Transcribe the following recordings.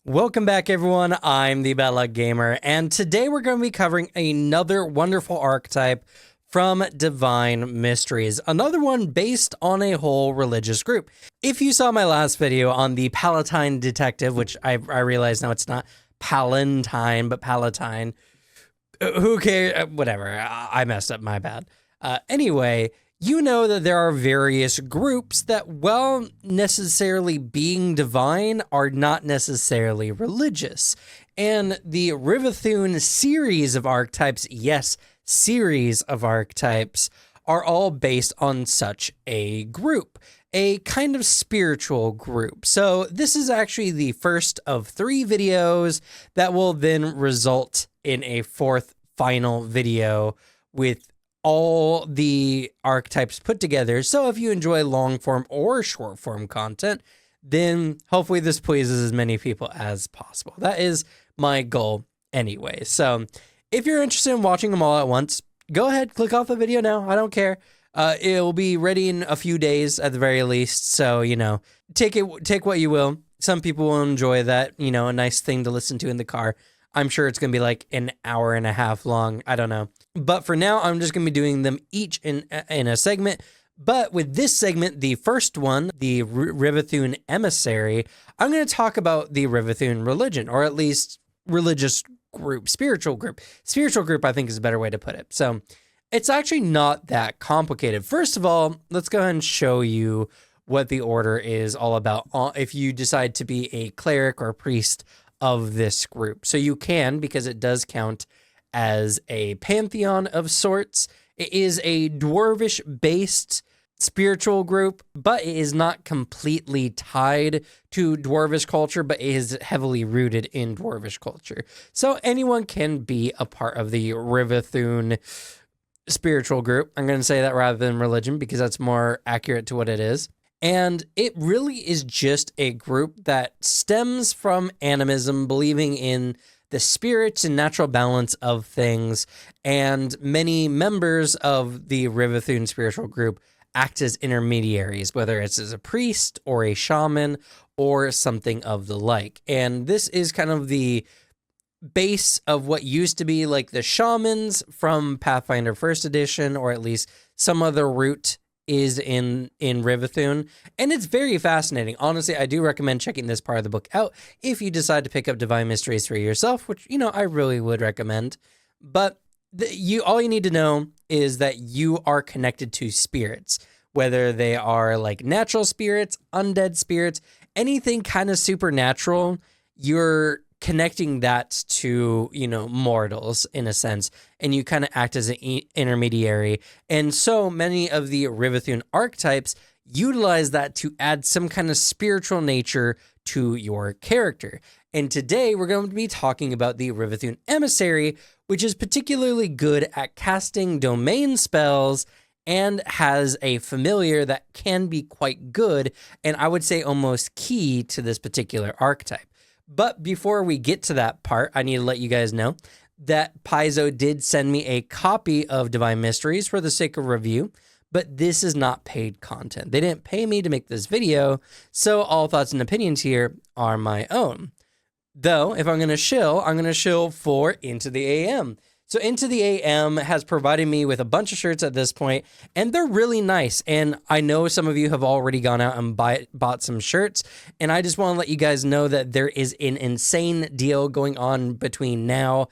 Welcome back, everyone. I'm the Bad Luck Gamer, and today we're going to be covering another wonderful archetype from Divine Mysteries, another one based on a whole religious group. If you saw my last video on the Palatine Detective, which I realize now it's not Palantine, but Palatine, who cares? Whatever, I messed up, my bad. Anyway, you know that there are various groups that, while necessarily being divine, are not necessarily religious. And the Rivethun series of archetypes, yes, series of archetypes, are all based on such a group, a kind of spiritual group. So this is actually the first of 3 videos that will then result in a 4th final video with all the archetypes put together. So if you enjoy long form or short form content, then hopefully this pleases as many people as possible. That is my goal anyway. So if you're interested in watching them all at once, go ahead, click off the video now. I don't care. It will be ready in a few days at the very least. So, you know, take what you will. Some people will enjoy that, you know, a nice thing to listen to in the car. I'm sure it's going to be like an hour and a half long. I don't know. But for now, I'm just going to be doing them each in a segment. But with this segment, the first one, the Rivethun Emissary, I'm going to talk about the Rivethun religion, or at least religious group, spiritual group. Spiritual group, I think, is a better way to put it. So it's actually not that complicated. First of all, let's go ahead and show you what the order is all about if you decide to be a cleric or priest of this group. So you can, because it does count as a pantheon of sorts. It is a dwarvish based spiritual group, but it is not completely tied to dwarvish culture, but it is heavily rooted in dwarvish culture. So anyone can be a part of the Rivethun spiritual group. I'm going to say that rather than religion because that's more accurate to what it is. And it really is just a group that stems from animism, believing in the spirits and natural balance of things. And many members of the Rivethun spiritual group act as intermediaries, whether it's as a priest or a shaman or something of the like. And this is kind of the base of what used to be like the shamans from Pathfinder 1st edition, or at least some other root is in Rivethun, and it's very fascinating. Honestly, I do recommend checking this part of the book out if you decide to pick up Divine Mysteries for yourself, which, you know, I really would recommend. But all you need to know is that you are connected to spirits, whether they are like natural spirits, undead spirits, anything kind of supernatural. You're connecting that to, you know, mortals in a sense, and you kind of act as an intermediary. And so many of the Rivethun archetypes utilize that to add some kind of spiritual nature to your character. And today we're going to be talking about the Rivethun Emissary, which is particularly good at casting domain spells and has a familiar that can be quite good, and I would say almost key to this particular archetype. But before we get to that part, I need to let you guys know that Paizo did send me a copy of Divine Mysteries for the sake of review, but this is not paid content. They didn't pay me to make this video, so all thoughts and opinions here are my own. Though, if I'm going to shill for Into the AM. So Into the AM has provided me with a bunch of shirts at this point, and they're really nice. And I know some of you have already gone out and bought some shirts, and I just want to let you guys know that there is an insane deal going on between now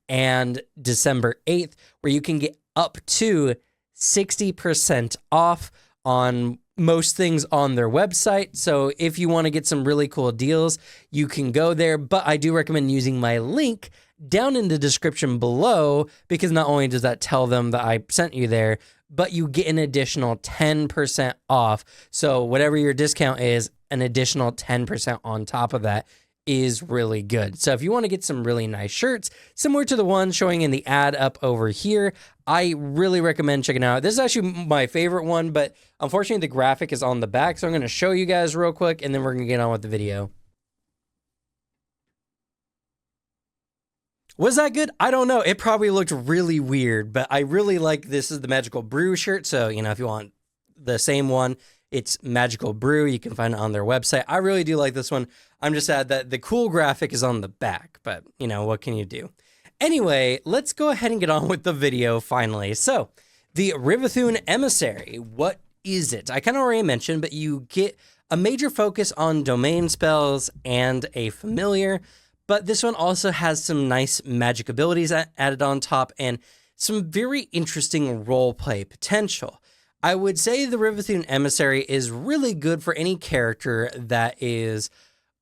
and December 8th, where you can get up to 60% off on most things on their website. So if you want to get some really cool deals, you can go there. But I do recommend using my link down in the description below, because not only does that tell them that I sent you there, but you get an additional 10% off. So whatever your discount is, an additional 10% on top of that is really good. So if you want to get some really nice shirts, similar to the one showing in the ad up over here, I really recommend checking out. This is actually my favorite one, but unfortunately the graphic is on the back. So I'm going to show you guys real quick, and then we're going to get on with the video. Was that good? I don't know. It probably looked really weird, but I really like this is the Magical Brew shirt. So, you know, if you want the same one, It's Magical Brew. You can find it on their website. I really do like this one. I'm just sad that the cool graphic is on the back, but you know, what can you do? Anyway, let's go ahead and get on with the video finally. So, the Rivethun Emissary, what is it? I kind of already mentioned, but you get a major focus on domain spells and a familiar, but this one also has some nice magic abilities added on top and some very interesting roleplay potential. I would say the Rivethun Emissary is really good for any character that is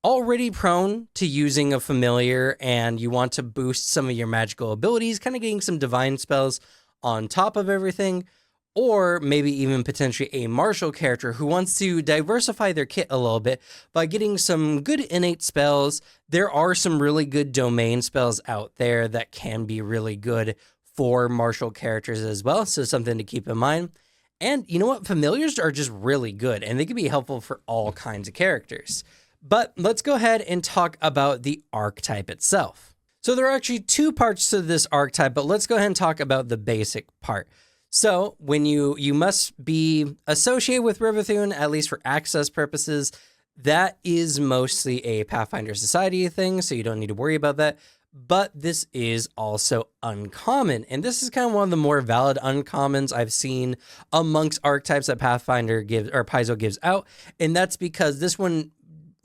already prone to using a familiar and you want to boost some of your magical abilities, kind of getting some divine spells on top of everything, or maybe even potentially a martial character who wants to diversify their kit a little bit by getting some good innate spells. There are some really good domain spells out there that can be really good for martial characters as well, so something to keep in mind. And you know what? Familiars are just really good, and they can be helpful for all kinds of characters. But let's go ahead and talk about the archetype itself. So there are actually two parts to this archetype, but let's go ahead and talk about the basic part. So when you must be associated with Rivethun, at least for access purposes. That is mostly a Pathfinder Society thing, so you don't need to worry about that. But this is also uncommon, and this is kind of one of the more valid uncommons I've seen amongst archetypes that Pathfinder gives, or Paizo gives out, and that's because this one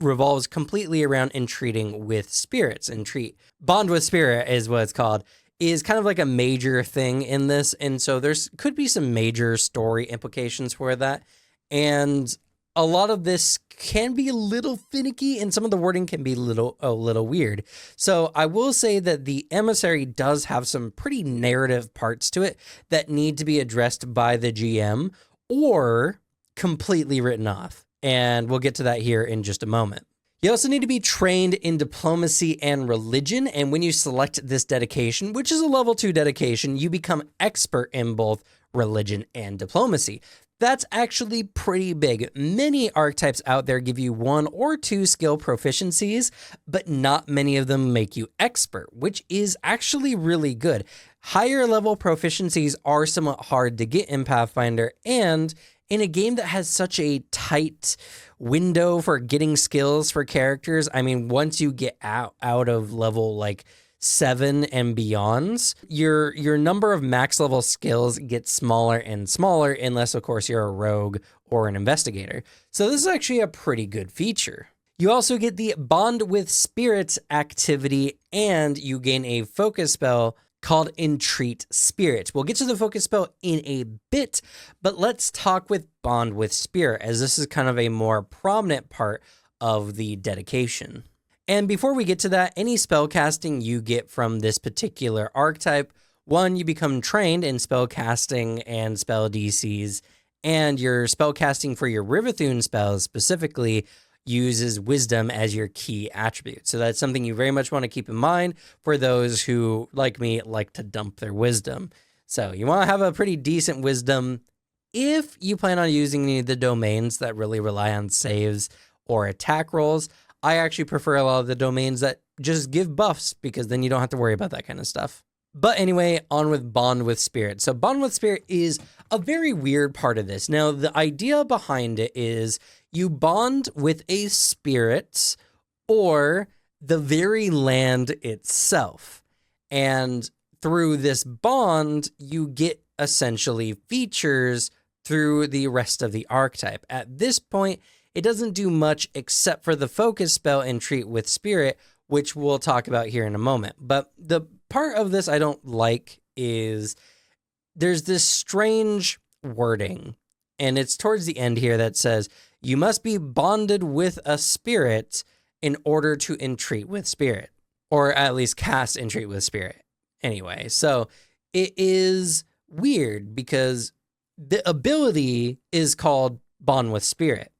revolves completely around entreating with spirits. Entreat, bond with spirit is what it's called, is kind of like a major thing in this, and so there's could be some major story implications for that, and a lot of this can be a little finicky and some of the wording can be a little weird. So I will say that the Emissary does have some pretty narrative parts to it that need to be addressed by the GM or completely written off. And we'll get to that here in just a moment. You also need to be trained in diplomacy and religion. And when you select this dedication, which is a level 2 dedication, you become expert in both religion and diplomacy. That's actually pretty big. Many archetypes out there give you 1 or 2 skill proficiencies, but not many of them make you expert, which is actually really good. Higher level proficiencies are somewhat hard to get in Pathfinder, and in a game that has such a tight window for getting skills for characters, I mean, once you get out of level like 7 and beyond, your number of max level skills gets smaller and smaller, unless of course you're a rogue or an investigator. So this is actually a pretty good feature. You also get the bond with spirits activity, and you gain a focus spell called Intreat Spirit. We'll get to the focus spell in a bit, but let's talk with bond with spirit, as this is kind of a more prominent part of the dedication. And before we get to that, any spell casting you get from this particular archetype, 1, you become trained in spell casting and spell DCs, and your spell casting for your Rivethun spells specifically uses wisdom as your key attribute. So that's something you very much want to keep in mind for those who, like me, like to dump their wisdom. So you want to have a pretty decent wisdom if you plan on using any of the domains that really rely on saves or attack rolls. I actually prefer a lot of the domains that just give buffs, because then you don't have to worry about that kind of stuff. But anyway, on with Bond with Spirit. So Bond with Spirit is a very weird part of this. Now, the idea behind it is you bond with a spirit or the very land itself. And through this bond, you get essentially features through the rest of the archetype. At this point, it doesn't do much except for the focus spell Intreat with Spirit, which we'll talk about here in a moment. But the part of this I don't like is there's this strange wording, and it's towards the end here that says, you must be bonded with a spirit in order to entreat with spirit, or at least cast Intreat with Spirit. Anyway, so it is weird because the ability is called Bond with Spirit.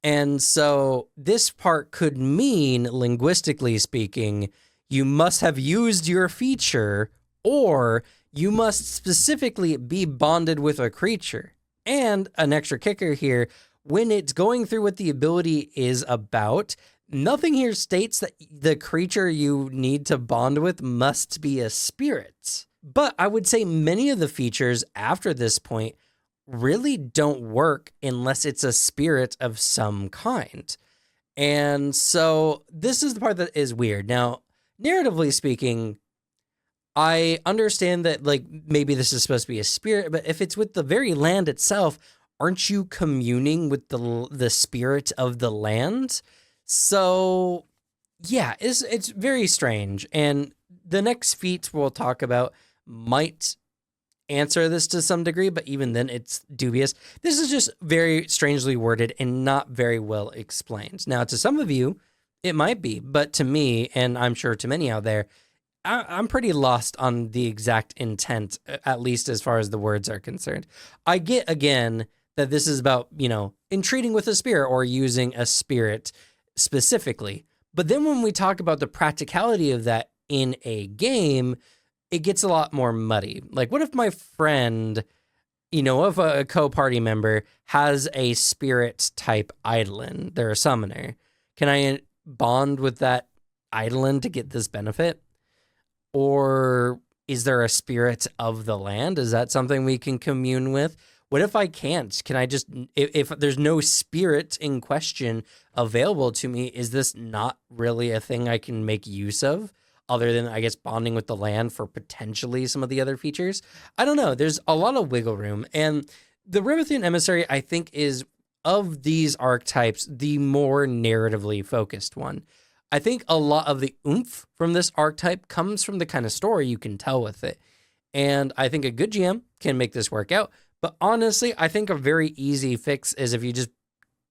And so this part could mean, linguistically speaking, you must have used your feature, or you must specifically be bonded with a creature. And an extra kicker here, when it's going through what the ability is about, nothing here states that the creature you need to bond with must be a spirit. But I would say many of the features after this point really don't work unless it's a spirit of some kind. And so this is the part that is weird. Now, narratively speaking, I understand that, like, maybe this is supposed to be a spirit, but if it's with the very land itself, aren't you communing with the spirit of the land? So, yeah, it's very strange. And the next feat we'll talk about might answer this to some degree, but even then it's dubious. This is just very strangely worded and not very well explained. Now, to some of you, it might be, but to me, and I'm sure to many out there, I'm pretty lost on the exact intent, at least as far as the words are concerned. I get, again, that this is about, entreating with a spirit or using a spirit specifically. But then when we talk about the practicality of that in a game, it gets a lot more muddy. Like, what if my friend, if a co-party member has a spirit type eidolon, they're a summoner, can I bond with that eidolon to get this benefit? Or is there a spirit of the land? Is that something we can commune with? What if I can't? Can I just, if there's no spirit in question available to me, is this not really a thing I can make use of? Other than, I guess, bonding with the land for potentially some of the other features? I don't know. There's a lot of wiggle room. And the Rivethun Emissary, I think, is, of these archetypes, the more narratively focused one. I think a lot of the oomph from this archetype comes from the kind of story you can tell with it. And I think a good GM can make this work out. But honestly, I think a very easy fix is if you just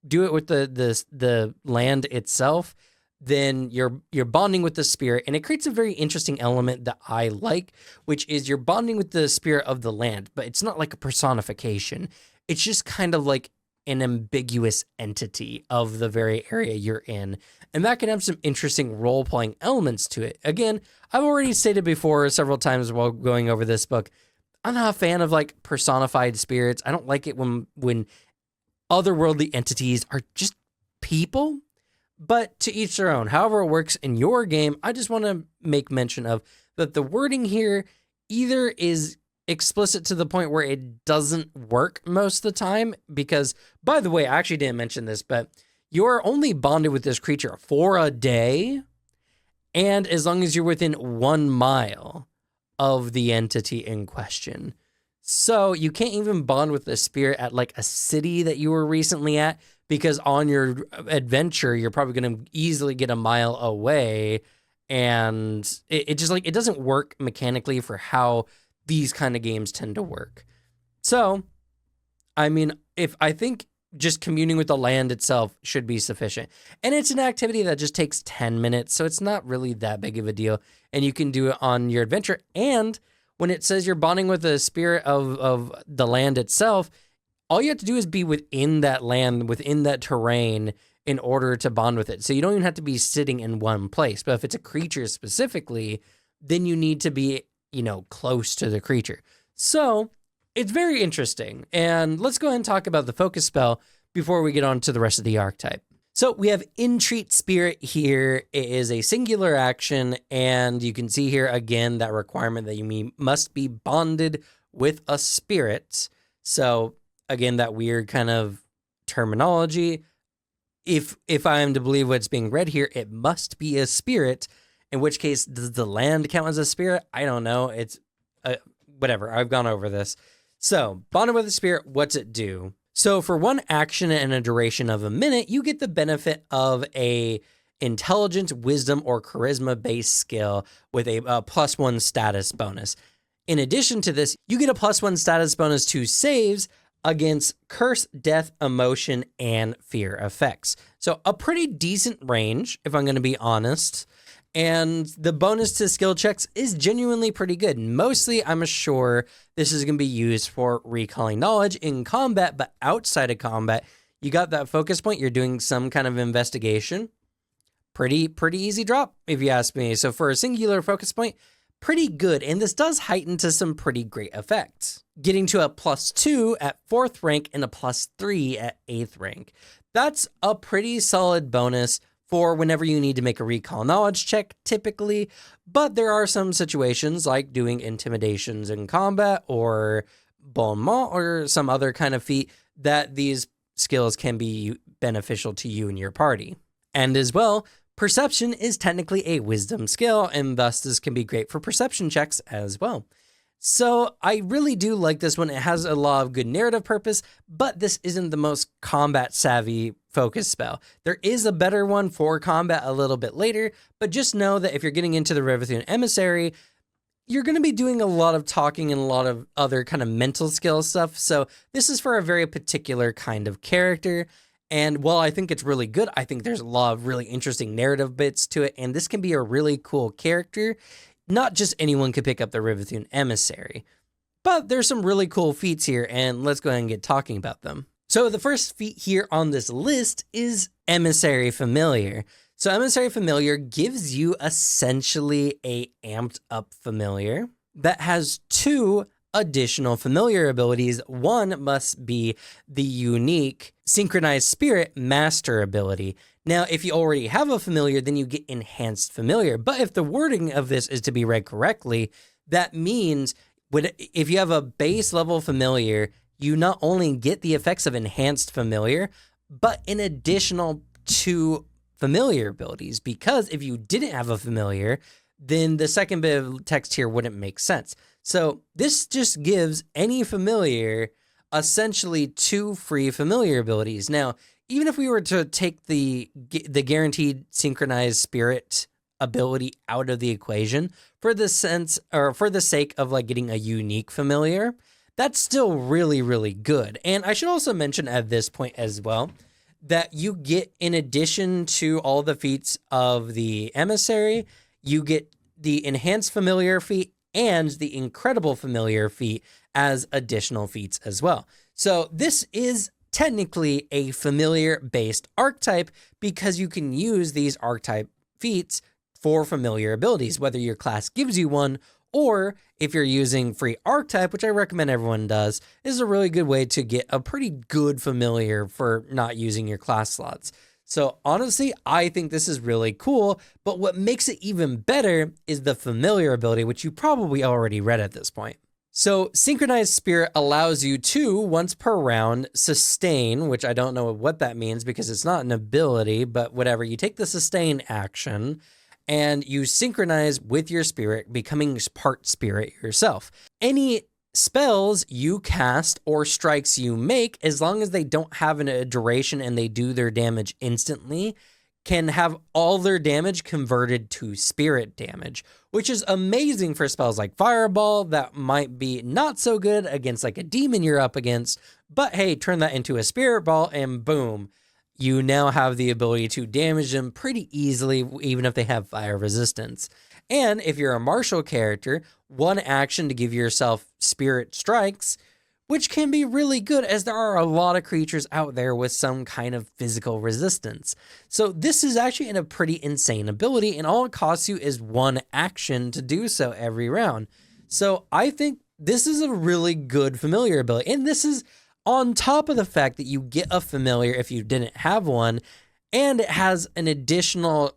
do it with the land itself, then you're bonding with the spirit, and it creates a very interesting element that I like, which is you're bonding with the spirit of the land, but it's not like a personification. It's just kind of like an ambiguous entity of the very area you're in, and that can have some interesting role-playing elements to it. Again, I've already stated before several times while going over this book, I'm not a fan of like personified spirits. I don't like it when otherworldly entities are just people. But to each their own. However it works in your game, I just want to make mention of that the wording here either is explicit to the point where it doesn't work most of the time, because, by the way, I actually didn't mention this, but you're only bonded with this creature for a day, and as long as you're within 1 mile of the entity in question. So you can't even bond with the spirit at like a city that you were recently at, because on your adventure, you're probably going to easily get 1 mile away. And it just like, it doesn't work mechanically for how these kind of games tend to work. So, I mean, I think just communing with the land itself should be sufficient. And it's an activity that just takes 10 minutes. So it's not really that big of a deal. And you can do it on your adventure. And when it says you're bonding with the spirit of the land itself, all you have to do is be within that land, within that terrain, in order to bond with it. So you don't even have to be sitting in one place. But if it's a creature specifically, then you need to be, close to the creature. So it's very interesting. And let's go ahead and talk about the focus spell before we get on to the rest of the archetype. So we have Intreat Spirit here. It is a singular action, and you can see here again that requirement that you must be bonded with a spirit. So again, that weird kind of terminology. If I am to believe what's being read here, it must be a spirit, in which case, does the land count as a spirit? I don't know. It's whatever. I've gone over this. So bonded with a spirit, what's it do? So for 1 action and a duration of 1 minute, you get the benefit of a intelligence, wisdom, or charisma-based skill with a +1 status bonus. In addition to this, you get a +1 status bonus to saves against curse, death, emotion, and fear effects. So a pretty decent range, if I'm going to be honest. And the bonus to skill checks is genuinely pretty good. Mostly, I'm sure this is going to be used for recalling knowledge in combat, but outside of combat, you got that focus point. You're doing some kind of investigation. Pretty easy drop, if you ask me. So for a singular focus point, pretty good. And this does heighten to some pretty great effects. Getting to a +2 at 4th rank and a +3 at 8th rank. That's a pretty solid bonus for whenever you need to make a recall knowledge check, typically. But there are some situations like doing intimidations in combat or bon mot or some other kind of feat, that these skills can be beneficial to you and your party. And as well, perception is technically a wisdom skill, and thus this can be great for perception checks as well. So I really do like this one. It has a lot of good narrative purpose, but this isn't the most combat savvy focus spell. There is a better one for combat a little bit later, but just know that if you're getting into the Rivethun Emissary, you're going to be doing a lot of talking and a lot of other kind of mental skill stuff. So this is for a very particular kind of character. And while I think it's really good, I think there's a lot of really interesting narrative bits to it. And this can be a really cool character. Not just anyone could pick up the Rivethun Emissary, but there's some really cool feats here, and let's go ahead and get talking about them. So the first feat here on this list is Emissary Familiar. So Emissary Familiar gives you essentially a amped up familiar that has 2 additional familiar abilities. One must be the unique Synchronized Spirit Master ability. Now, if you already have a familiar, then you get enhanced familiar. But if the wording of this is to be read correctly, that means if you have a base level familiar, you not only get the effects of enhanced familiar, but an additional 2 familiar abilities. Because if you didn't have a familiar, then the second bit of text here wouldn't make sense. So this just gives any familiar essentially 2 free familiar abilities. Now, even if we were to take the guaranteed Synchronized Spirit ability out of the equation for the sake of like getting a unique familiar, that's still really, really good. And I should also mention at this point as well that you get, in addition to all the feats of the Emissary, you get the Enhanced Familiar feat and the Incredible Familiar feat as additional feats as well. So this is technically a familiar-based archetype because you can use these archetype feats for familiar abilities, whether your class gives you one or if you're using free archetype, which I recommend everyone does. This is a really good way to get a pretty good familiar for not using your class slots. So honestly, I think this is really cool, but what makes it even better is the familiar ability, which you probably already read at this point. So Synchronized Spirit allows you to, once per round, sustain, which I don't know what that means because it's not an ability, but whatever. You take the sustain action and you synchronize with your spirit, becoming part spirit yourself. Any spells you cast or strikes you make, as long as they don't have a duration and they do their damage instantly, can have all their damage converted to spirit damage, which is amazing for spells like Fireball that might be not so good against like a demon you're up against, but hey, turn that into a spirit ball and boom, you now have the ability to damage them pretty easily, even if they have fire resistance. And if you're a martial character, one action to give yourself spirit strikes, which can be really good as there are a lot of creatures out there with some kind of physical resistance. So this is actually a pretty insane ability, and all it costs you is one action to do so every round. So I think this is a really good familiar ability, and this is on top of the fact that you get a familiar if you didn't have one, and it has an additional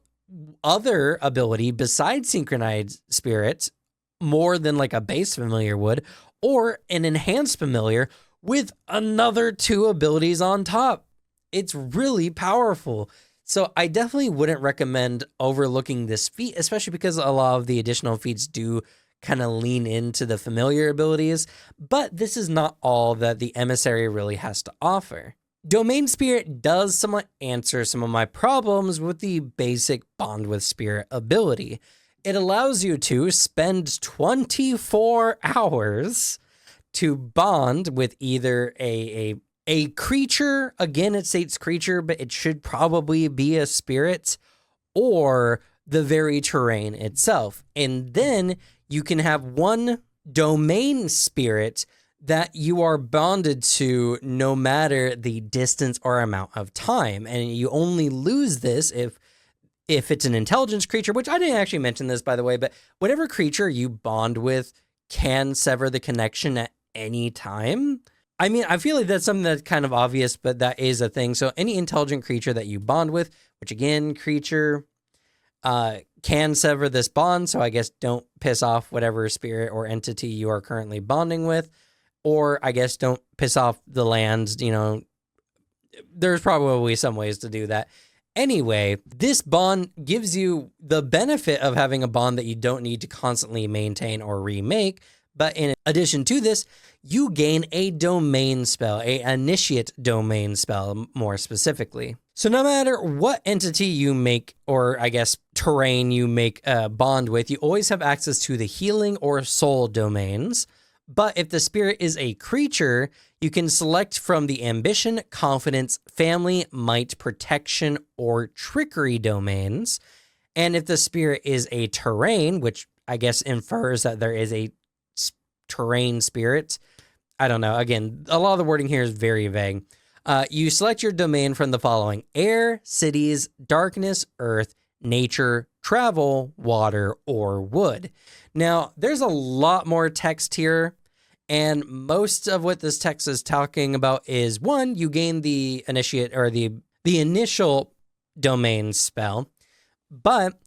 other ability besides Synchronized Spirit, more than like a base familiar would, or an enhanced familiar with another 2 abilities on top. It's really powerful. So I definitely wouldn't recommend overlooking this feat, especially because a lot of the additional feats do kind of lean into the familiar abilities, but this is not all that the Emissary really has to offer. Domain Spirit does somewhat answer some of my problems with the basic Bond with Spirit ability. It allows you to spend 24 hours to bond with either a creature, again it states creature, but it should probably be a spirit, or the very terrain itself. And then you can have one domain spirit that you are bonded to no matter the distance or amount of time. And you only lose this if it's an intelligence creature, which I didn't actually mention this, by the way, but whatever creature you bond with can sever the connection at any time. I mean, I feel like that's something that's kind of obvious, but that is a thing. So any intelligent creature that you bond with, which again, creature, can sever this bond. So I guess don't piss off whatever spirit or entity you are currently bonding with. or I guess don't piss off the lands, there's probably some ways to do that. Anyway, this bond gives you the benefit of having a bond that you don't need to constantly maintain or remake. But in addition to this, you gain a domain spell, a initiate domain spell more specifically. So no matter what entity you make, or I guess terrain you make a bond with, you always have access to the healing or soul domains. But if the spirit is a creature, you can select from the ambition, confidence, family, might, protection, or trickery domains. And if the spirit is a terrain, which I guess infers that there is a terrain spirit, I don't know. Again, a lot of the wording here is very vague. You select your domain from the following: air, cities, darkness, earth, nature, travel, water, or wood. Now, there's a lot more text here. And most of what this text is talking about is, one, you gain the initiate or the initial domain spell, but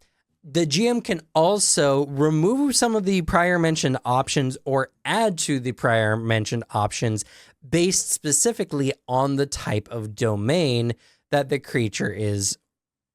the GM can also remove some of the prior mentioned options or add to the prior mentioned options based specifically on the type of domain that the creature is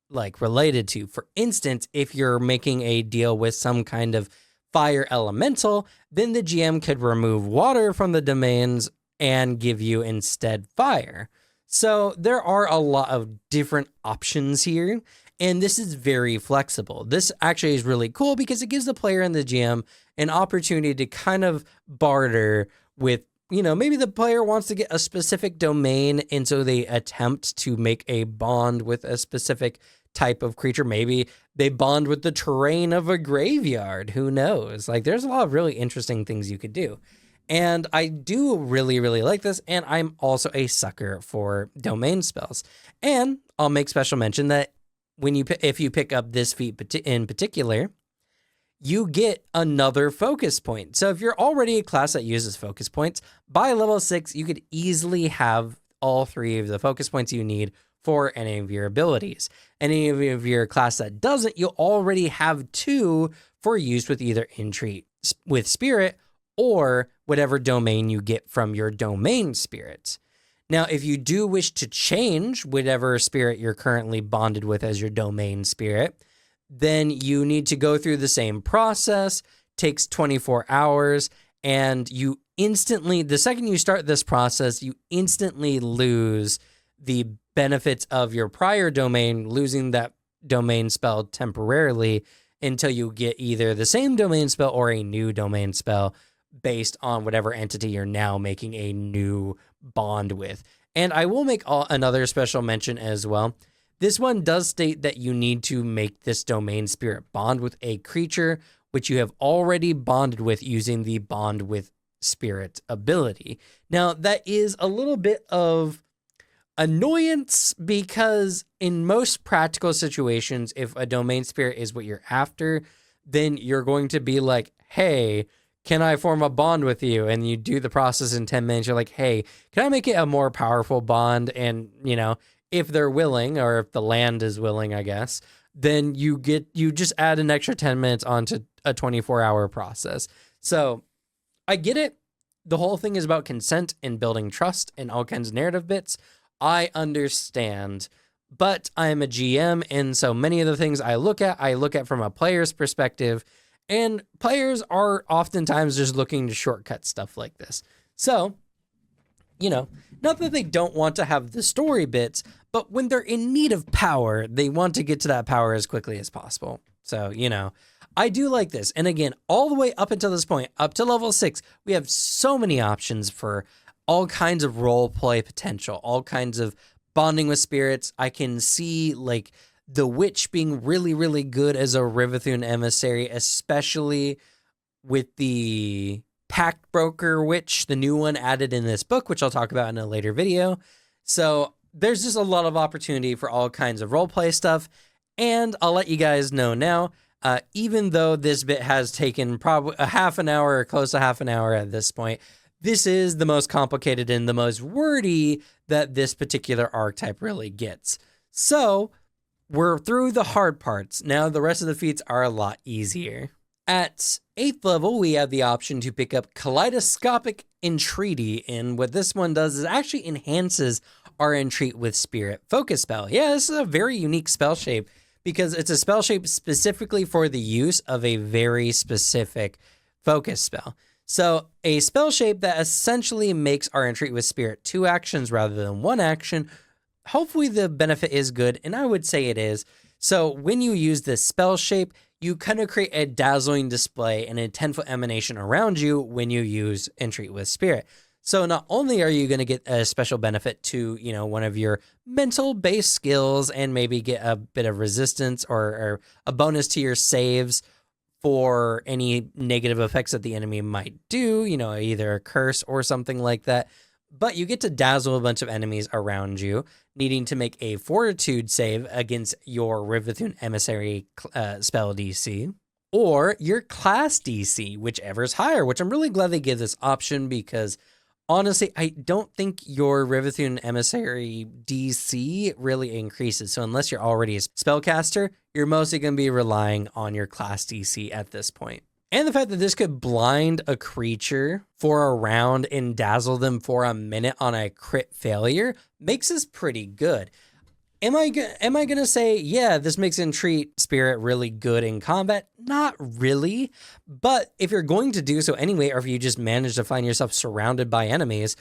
related to. For instance, if you're making a deal with some kind of fire elemental, then the GM could remove water from the domains and give you instead fire. So there are a lot of different options here, and this is very flexible. This actually is really cool because it gives the player and the GM an opportunity to kind of barter with, maybe the player wants to get a specific domain, and so they attempt to make a bond with a specific type of creature. Maybe they bond with the terrain of a graveyard. Who knows? There's a lot of really interesting things you could do. And I do really, really like this. And I'm also a sucker for domain spells. And I'll make special mention that if you pick up this feat in particular, you get another focus point. So if you're already a class that uses focus points, by level 6, you could easily have all 3 of the focus points you need for any of your abilities. Any of your class that doesn't, you'll already have 2 for use with either Intreat with Spirit or whatever domain you get from your domain spirits. Now, if you do wish to change whatever spirit you're currently bonded with as your domain spirit, then you need to go through the same process, takes 24 hours, and you instantly, the second you start this process, you instantly lose the benefits of your prior domain, losing that domain spell temporarily until you get either the same domain spell or a new domain spell based on whatever entity you're now making a new bond with. And I will make another special mention as well. This one does state that you need to make this domain spirit bond with a creature which you have already bonded with using the bond with spirit ability. Now, that is a little bit of annoyance because in most practical situations, if a domain spirit is what you're after, then you're going to be like, hey, can I form a bond with you? And you do the process in 10 minutes. You're like, hey, can I make it a more powerful bond? And, if they're willing, or if the land is willing, I guess, then you just add an extra 10 minutes onto a 24-hour process. So I get it. The whole thing is about consent and building trust and all kinds of narrative bits. I understand, but I'm a GM, and so many of the things I look at from a player's perspective, and players are oftentimes just looking to shortcut stuff like this. So, not that they don't want to have the story bits, but when they're in need of power, they want to get to that power as quickly as possible. So, I do like this. And again, all the way up until this point, up to level 6, we have so many options for all kinds of role play potential, all kinds of bonding with spirits. I can see the witch being really, really good as a Rivethun emissary, especially with the Pact Broker Witch, the new one added in this book, which I'll talk about in a later video. So there's just a lot of opportunity for all kinds of roleplay stuff. And I'll let you guys know now, even though this bit has taken probably a half an hour or close to half an hour at this point, this is the most complicated and the most wordy that this particular archetype really gets. So we're through the hard parts. Now the rest of the feats are a lot easier. At 8th level, we have the option to pick up kaleidoscopic entreaty, and what this one does is actually enhances our Intreat with Spirit focus spell. Yeah, this is a very unique spell shape because it's a spell shape specifically for the use of a very specific focus spell. So a spell shape that essentially makes our Intreat with Spirit 2 actions rather than 1 action. Hopefully the benefit is good, and I would say it is. So when you use this spell shape, you kind of create a dazzling display and a 10-foot emanation around you when you use Intreat with Spirit. So not only are you going to get a special benefit to, one of your mental-based skills and maybe get a bit of resistance or a bonus to your saves for any negative effects that the enemy might do, either a curse or something like that. But you get to dazzle a bunch of enemies around you, needing to make a fortitude save against your Rivethun Emissary spell DC or your class DC, whichever's higher, which I'm really glad they give this option because honestly, I don't think your Rivethun Emissary DC really increases. So unless you're already a spellcaster, you're mostly going to be relying on your class DC at this point. And the fact that this could blind a creature for a round and dazzle them for a minute on a crit failure makes this pretty good. Am I going to say, yeah, this makes Intreat Spirit really good in combat? Not really. But if you're going to do so anyway, or if you just manage to find yourself surrounded by enemies,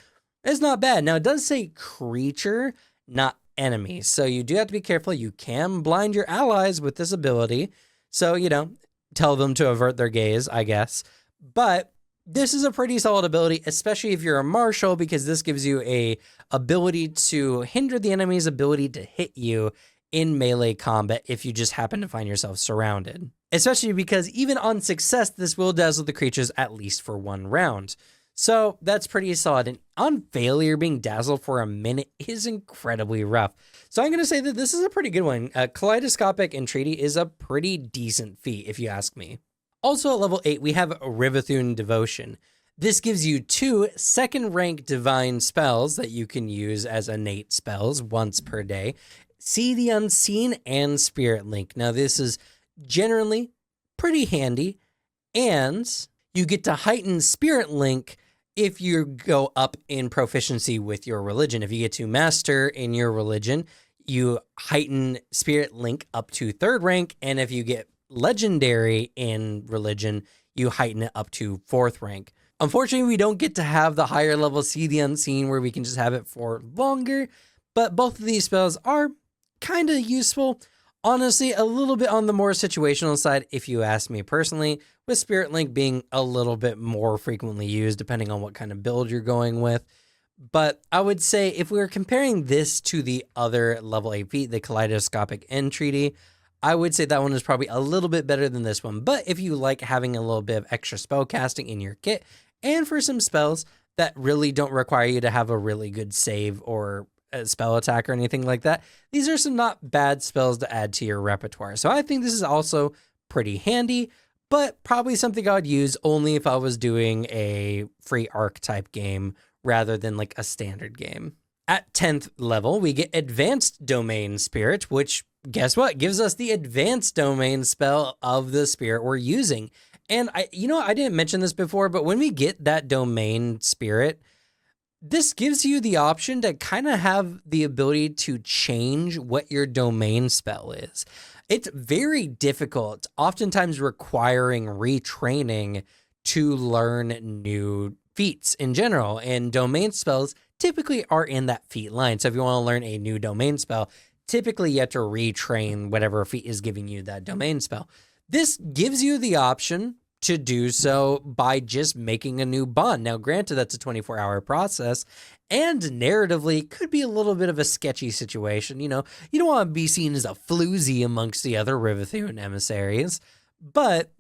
it's not bad. Now, it does say creature, not enemy. So you do have to be careful. You can blind your allies with this ability. So, tell them to avert their gaze, I guess. But this is a pretty solid ability, especially if you're a martial, because this gives you a ability to hinder the enemy's ability to hit you in melee combat if you just happen to find yourself surrounded. Especially because even on success, this will dazzle the creatures at least for 1 round. So that's pretty solid. And on failure, being dazzled for a minute is incredibly rough. So I'm going to say that this is a pretty good one. Kaleidoscopic Entreaty is a pretty decent feat, if you ask me. Also at level 8, we have Rivethun Devotion. This gives you 2 second-rank divine spells that you can use as innate spells once per day. See the Unseen and Spirit Link. Now this is generally pretty handy, and you get to heighten Spirit Link if you go up in proficiency with your religion. If you get to Master in your religion, you heighten Spirit Link up to 3rd rank, and if you get Legendary in religion, you heighten it up to 4th rank. Unfortunately, we don't get to have the higher level See the Unseen where we can just have it for longer, but both of these spells are kind of useful. Honestly, a little bit on the more situational side, if you ask me personally, with Spirit Link being a little bit more frequently used depending on what kind of build you're going with. But I would say if we were comparing this to the other level 8 feat, the Kaleidoscopic Entreaty, I would say that one is probably a little bit better than this one. But if you like having a little bit of extra spell casting in your kit, and for some spells that really don't require you to have a really good save or a spell attack or anything like that, these are some not bad spells to add to your repertoire. So I think this is also pretty handy, but probably something I would use only if I was doing a free archetype game rather than like a standard game. At 10th level, we get Advanced Domain Spirit, which, guess what, gives us the Advanced Domain spell of the spirit we're using. And I didn't mention this before, but when we get that Domain Spirit, this gives you the option to kind of have the ability to change what your domain spell is. It's very difficult, oftentimes requiring retraining to learn new feats in general, and domain spells typically are in that feat line. So if you want to learn a new domain spell, typically you have to retrain whatever feat is giving you that domain spell. This gives you the option to do so by just making a new bond. Now, granted, that's a 24-hour process, and narratively could be a little bit of a sketchy situation. You don't want to be seen as a floozy amongst the other Rivethun emissaries, but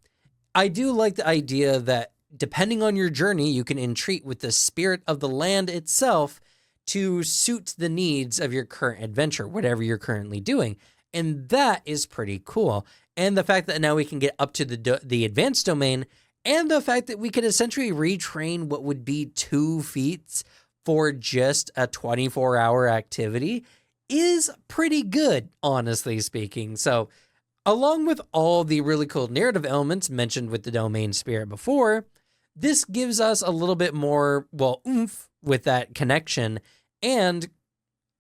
I do like the idea that depending on your journey, you can entreat with the spirit of the land itself to suit the needs of your current adventure, whatever you're currently doing. And that is pretty cool. And the fact that now we can get up to the advanced domain, and the fact that we could essentially retrain what would be 2 feats for just a 24-hour activity is pretty good, honestly speaking. So Along with all the really cool narrative elements mentioned with the domain spirit before, this gives us a little bit more, well, oomph with that connection. And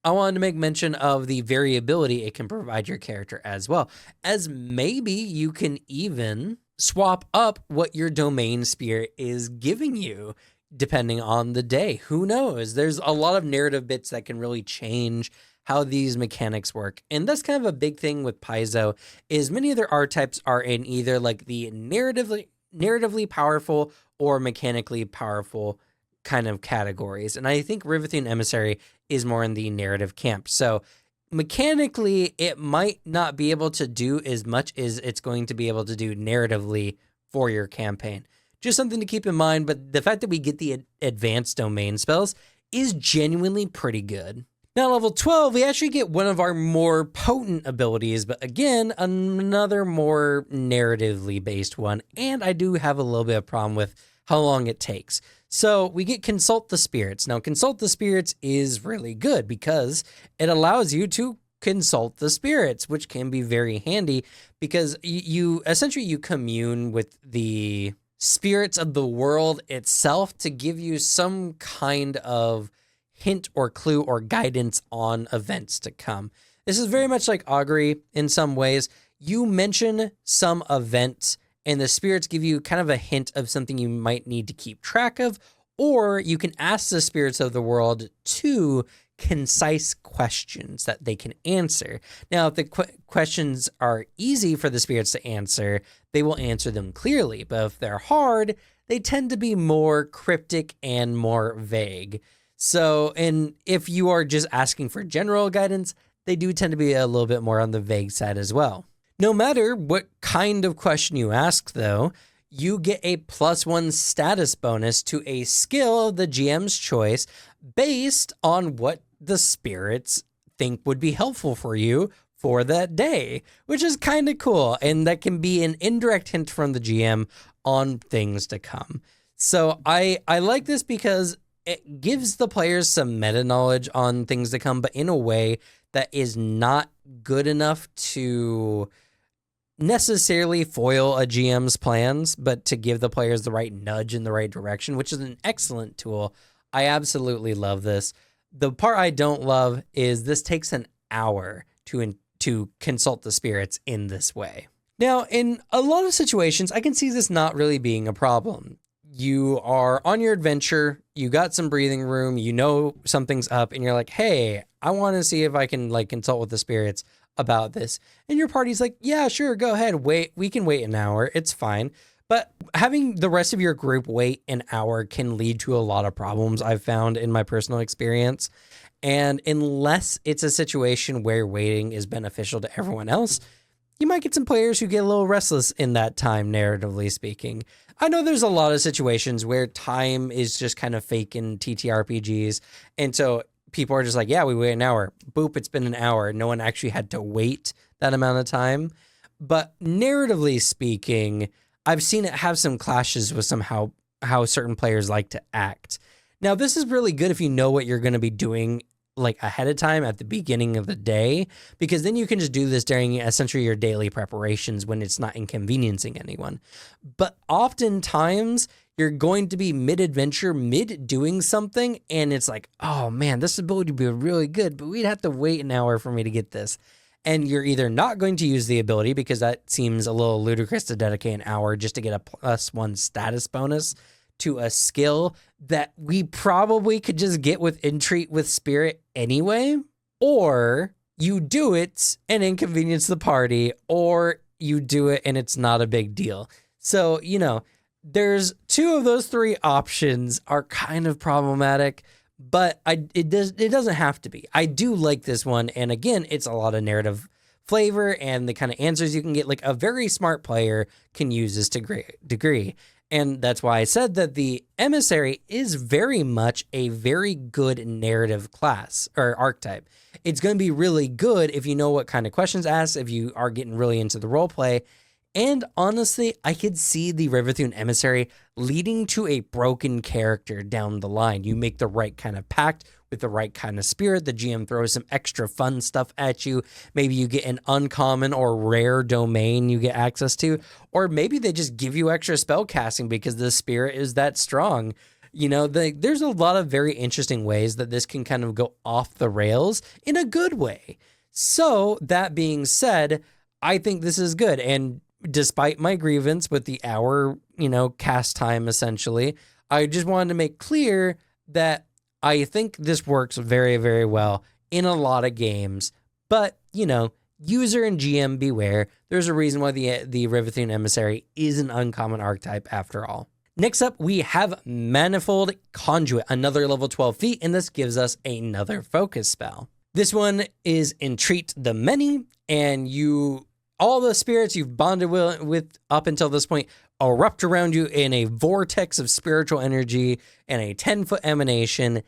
I wanted to make mention of the variability it can provide your character as well, as maybe you can even swap up what your domain spirit is giving you depending on the day. Who knows? There's a lot of narrative bits that can really change how these mechanics work. And that's kind of a big thing with Paizo, is many of their archetypes are in either like the narratively powerful or mechanically powerful kind of categories. And I think Rivethun Emissary is more in the narrative camp. So mechanically, it might not be able to do as much as it's going to be able to do narratively for your campaign. Just something to keep in mind, but the fact that we get the advanced domain spells is genuinely pretty good. Now, level 12, we actually get one of our more potent abilities, but again, another more narratively based one, and I do have a little bit of problem with how long it takes. So we get Consult the Spirits. Now, Consult the Spirits is really good because it allows you to consult the spirits, which can be very handy because you essentially commune with the spirits of the world itself to give you some kind of hint or clue or guidance on events to come. This is very much like augury in some ways. You mention some event and the spirits give you kind of a hint of something you might need to keep track of, or you can ask the spirits of the world to concise questions that they can answer. Now, if the questions are easy for the spirits to answer, they will answer them clearly. But if they're hard, they tend to be more cryptic and more vague. So, and if you are just asking for general guidance, they do tend to be a little bit more on the vague side as well. No matter what kind of question you ask, though, you get a +1 status bonus to a skill of the GM's choice based on what the spirits think would be helpful for you for that day, which is kind of cool. And that can be an indirect hint from the GM on things to come. So I like this because it gives the players some meta knowledge on things to come, but in a way that is not good enough to necessarily foil a GM's plans, but to give the players the right nudge in the right direction, which is an excellent tool. I absolutely love this. The part I don't love is this takes an hour to consult the spirits in this way. Now, in a lot of situations, I can see this not really being a problem. You are on your adventure, you got some breathing room, you know something's up, and you're like, hey, I want to see if I can like consult with the spirits about this. And your party's like, yeah, sure, go ahead, wait, we can wait an hour, it's fine. But having the rest of your group wait an hour can lead to a lot of problems I've found in my personal experience. And unless it's a situation where waiting is beneficial to everyone else, you might get some players who get a little restless in that time, narratively speaking. I know there's a lot of situations where time is just kind of fake in TTRPGs. And so people are just like, yeah, we wait an hour. Boop, it's been an hour. No one actually had to wait that amount of time. But narratively speaking, I've seen it have some clashes with how certain players like to act. Now, this is really good if you know what you're going to be doing like ahead of time at the beginning of the day, because then you can just do this during essentially your daily preparations when it's not inconveniencing anyone. But oftentimes you're going to be mid-adventure, mid-doing something, and it's like, oh man, this ability would be really good, but we'd have to wait an hour for me to get this. And you're either not going to use the ability because that seems a little ludicrous to dedicate an hour just to get a +1 status bonus to a skill that we probably could just get with Intreat with Spirit anyway, or you do it and inconvenience the party, or you do it and it's not a big deal. So, you know, there's two of those three options are kind of problematic, but it doesn't have to be. I do like this one, and again, it's a lot of narrative flavor and the kind of answers you can get. Like a very smart player can use this to great degree. And that's why I said that the Emissary is very much a very good narrative class or archetype. It's going to be really good if you know what kind of questions asked, if you are getting really into the role play. And honestly, I could see the Rivethun Emissary leading to a broken character down the line. You make the right kind of pact with the right kind of spirit. The GM throws some extra fun stuff at you. Maybe you get an uncommon or rare domain you get access to, or maybe they just give you extra spell casting because the spirit is that strong. You know, there's a lot of very interesting ways that this can kind of go off the rails in a good way. So that being said, I think this is good. And despite my grievance with the hour, cast time, essentially, I just wanted to make clear that I think this works very, very well in a lot of games. But, user and GM beware. There's a reason why the Rivethun Emissary is an uncommon archetype after all. Next up, we have Manifold Conduit, another level 12 feat, and this gives us another focus spell. This one is Entreat the Many, and all the spirits you've bonded with up until this point erupt around you in a vortex of spiritual energy and a 10-foot emanation,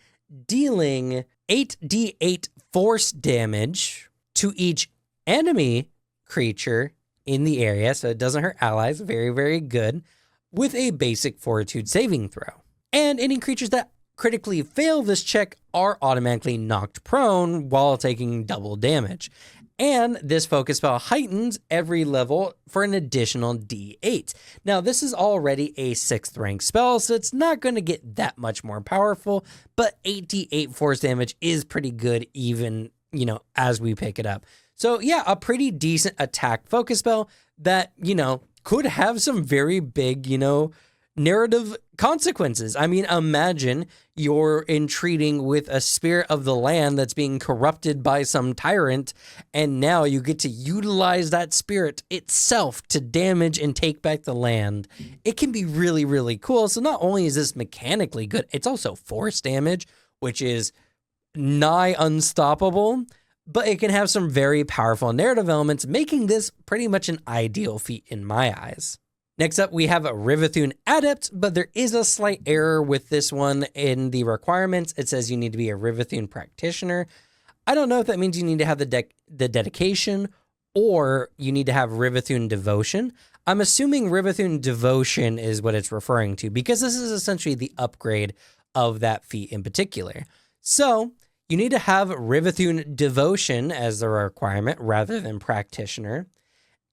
dealing 8d8 force damage to each enemy creature in the area, so it doesn't hurt allies. Very, very good. With a basic fortitude saving throw. And any creatures that critically fail this check are automatically knocked prone while taking double damage. And this focus spell heightens every level for an additional d8. Now, this is already a 6th rank spell, so it's not going to get that much more powerful, but 8d8 force damage is pretty good even, as we pick it up. So yeah, a pretty decent attack focus spell that, could have some very big, narrative consequences. I mean, imagine you're entreating with a spirit of the land that's being corrupted by some tyrant, and now you get to utilize that spirit itself to damage and take back the land. It can be really, really cool. So not only is this mechanically good, it's also force damage, which is nigh unstoppable, but it can have some very powerful narrative elements, making this pretty much an ideal feat in my eyes. Next up, we have a Rivethun Adept, but there is a slight error with this one in the requirements. It says you need to be a Rivethun practitioner. I don't know if that means you need to have the dedication or you need to have Rivethun devotion. I'm assuming Rivethun devotion is what it's referring to because this is essentially the upgrade of that feat in particular. So you need to have Rivethun devotion as the requirement rather than practitioner.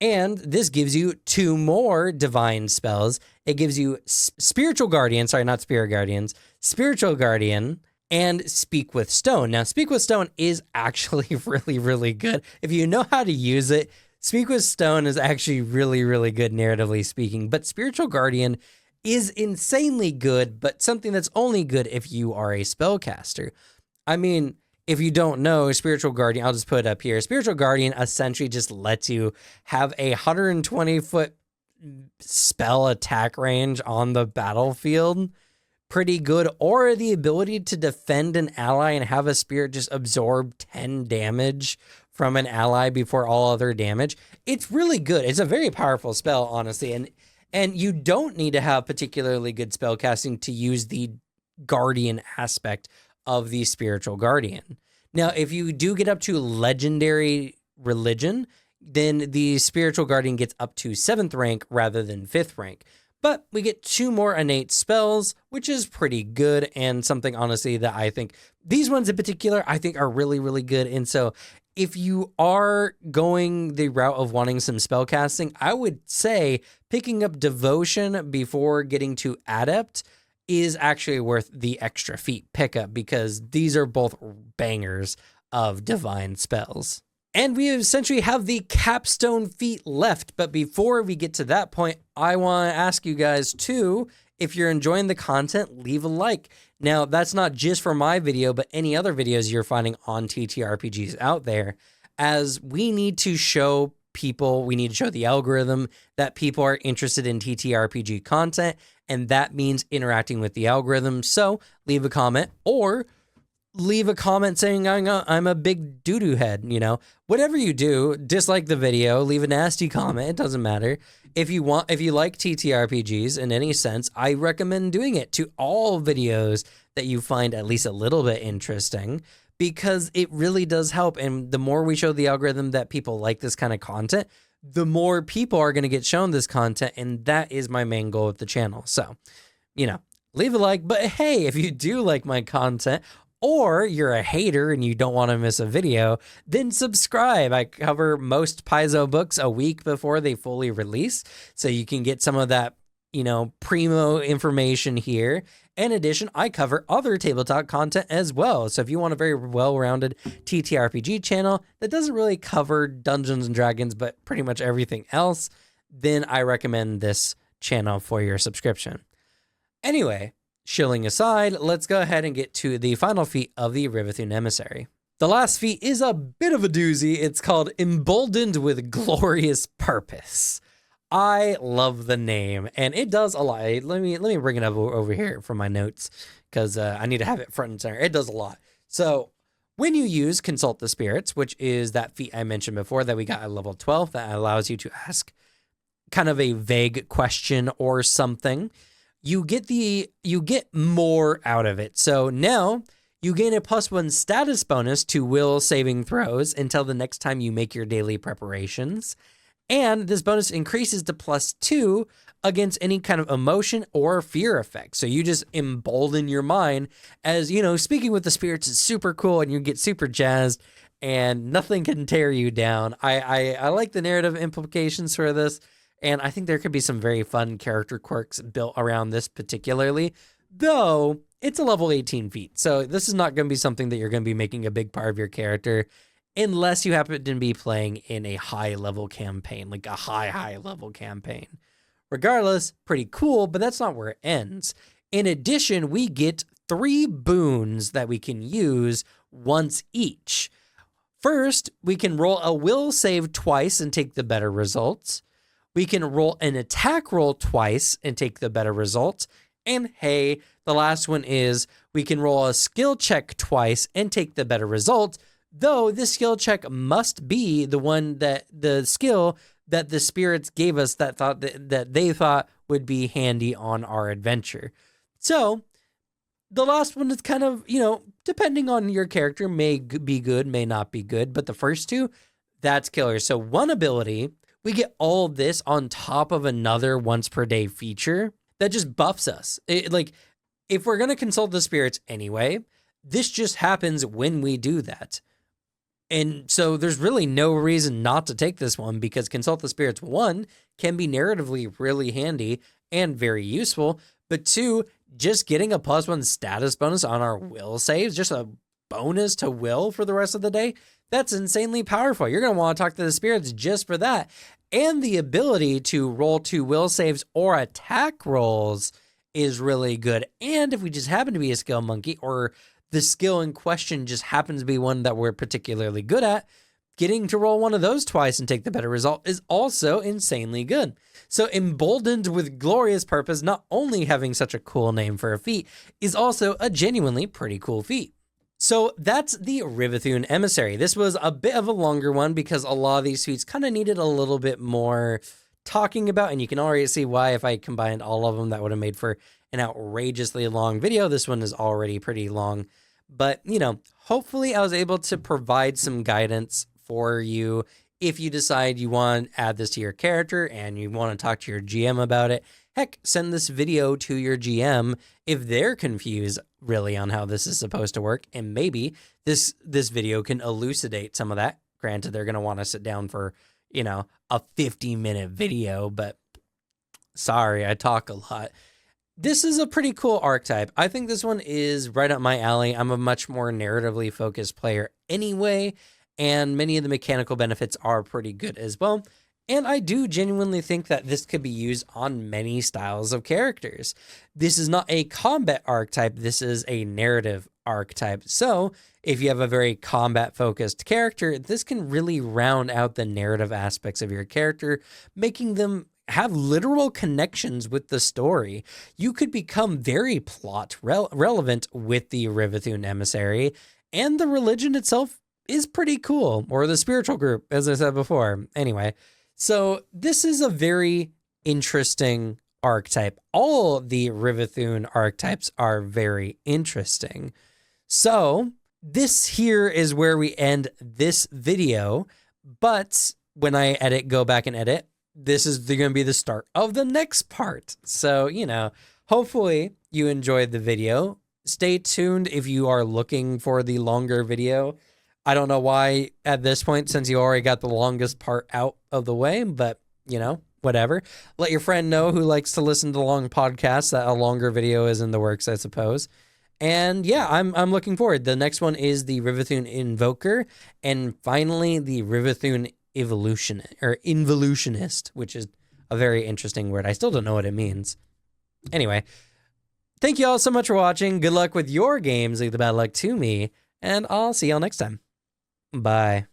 And this gives you 2 more divine spells. It gives you spiritual guardian, not spirit guardians, spiritual guardian, and speak with stone. Now, speak with stone is actually really, really good. If you know how to use it, speak with stone is actually really, really good narratively speaking. But spiritual guardian is insanely good, but something that's only good if you are a spellcaster. I mean, if you don't know, Spiritual Guardian, I'll just put it up here. Spiritual Guardian essentially just lets you have a 120-foot spell attack range on the battlefield. Pretty good. Or the ability to defend an ally and have a spirit just absorb 10 damage from an ally before all other damage. It's really good. It's a very powerful spell, honestly. And you don't need to have particularly good spellcasting to use the Guardian aspect of the Spiritual Guardian. Now, if you do get up to Legendary Religion, then the Spiritual Guardian gets up to 7th rank rather than 5th rank. But we get 2 more innate spells, which is pretty good, and something, honestly, that I think, these ones in particular, I think are really, really good. And so if you are going the route of wanting some spell casting, I would say picking up Devotion before getting to Adept is actually worth the extra feat pickup because these are both bangers of divine spells. And we essentially have the capstone feat left. But before we get to that point, I want to ask you guys too, if you're enjoying the content, leave a like. Now, that's not just for my video, but any other videos you're finding on TTRPGs out there, as we need to show people, we need to show the algorithm that people are interested in TTRPG content, and that means interacting with the algorithm. So leave a comment or leave a comment saying I'm a big doo-doo head, whatever you do, dislike the video, leave a nasty comment. It doesn't matter. If you like TTRPGs in any sense, I recommend doing it to all videos that you find at least a little bit interesting, because it really does help. And the more we show the algorithm that people like this kind of content, the more people are going to get shown this content. And that is my main goal with the channel. So, leave a like. But hey, if you do like my content, or you're a hater and you don't want to miss a video, then subscribe. I cover most Paizo books a week before they fully release, so you can get some of that, primo information here. In addition, I cover other tabletop content as well. So if you want a very well-rounded TTRPG channel that doesn't really cover Dungeons and Dragons, but pretty much everything else, then I recommend this channel for your subscription. Anyway, shilling aside, let's go ahead and get to the final feat of the Rivethun Emissary. The last feat is a bit of a doozy. It's called Emboldened with Glorious Purpose. I love the name, and it does a lot. Let me bring it up over here from my notes, because I need to have it front and center. It does a lot. So when you use Consult the Spirits, which is that feat I mentioned before that we got at level 12 that allows you to ask kind of a vague question or something, you get more out of it. So now you gain a +1 status bonus to will saving throws until the next time you make your daily preparations. And this bonus increases to +2 against any kind of emotion or fear effect. So you just embolden your mind as, speaking with the spirits is super cool and you get super jazzed and nothing can tear you down. I like the narrative implications for this. And I think there could be some very fun character quirks built around this particularly, though it's a level 18 feat. So this is not going to be something that you're going to be making a big part of your character unless you happen to be playing in a high level campaign, like a high level campaign. Regardless, pretty cool, but that's not where it ends. In addition, we get 3 boons that we can use once each. First, we can roll a will save twice and take the better results. We can roll an attack roll twice and take the better results. And hey, the last one is we can roll a skill check twice and take the better result, though this skill check must be the skill that the spirits gave us that they thought would be handy on our adventure. So the last one is kind of, depending on your character, may be good, may not be good, but the first 2, that's killer. So one ability, we get all this on top of another once per day feature that just buffs us. If we're going to consult the spirits anyway, this just happens when we do that. And so there's really no reason not to take this one, because Consult the Spirits, 1, can be narratively really handy and very useful, but 2, just getting a +1 status bonus on our will saves, just a bonus to will for the rest of the day, that's insanely powerful. You're going to want to talk to the spirits just for that. And the ability to roll 2 will saves or attack rolls is really good. And if we just happen to be a skill monkey, or the skill in question just happens to be one that we're particularly good at, getting to roll one of those twice and take the better result is also insanely good. So Emboldened with Glorious Purpose, not only having such a cool name for a feat, is also a genuinely pretty cool feat. So that's the Rivethun Emissary. This was a bit of a longer one because a lot of these feats kind of needed a little bit more talking about, and you can already see why. If I combined all of them, that would have made for an outrageously long video. This one is already pretty long, but hopefully I was able to provide some guidance for you if you decide you want to add this to your character and you want to talk to your GM about it. Heck, send this video to your GM if they're confused really on how this is supposed to work, and maybe this video can elucidate some of that. Granted, they're going to want to sit down for, a 50-minute video, but sorry, I talk a lot. This is a pretty cool archetype. I think this one is right up my alley. I'm a much more narratively focused player anyway, and many of the mechanical benefits are pretty good as well. And I do genuinely think that this could be used on many styles of characters. This is not a combat archetype. This is a narrative archetype. So if you have a very combat-focused character, this can really round out the narrative aspects of your character, making them have literal connections with the story. You could become very plot relevant with the Rivethun Emissary, and the religion itself is pretty cool, or the spiritual group, as I said before. Anyway, so this is a very interesting archetype. All the Rivethun archetypes are very interesting. So this here is where we end this video, but when I go back and edit, this is going to be the start of the next part. So, hopefully you enjoyed the video. stay tuned if you are looking for the longer video. I don't know why at this point, since you already got the longest part out of the way, but you know, whatever. Let your friend know who likes to listen to long podcasts that a longer video is in the works, I suppose. And yeah, I'm looking forward. The next one is the Rivethun Invoker, and finally the Rivethun Involutionist, which is a very interesting word. I still don't know what it means. Anyway, thank you all so much for watching. Good luck with your games. Leave the bad luck to me, and I'll see y'all next time. Bye.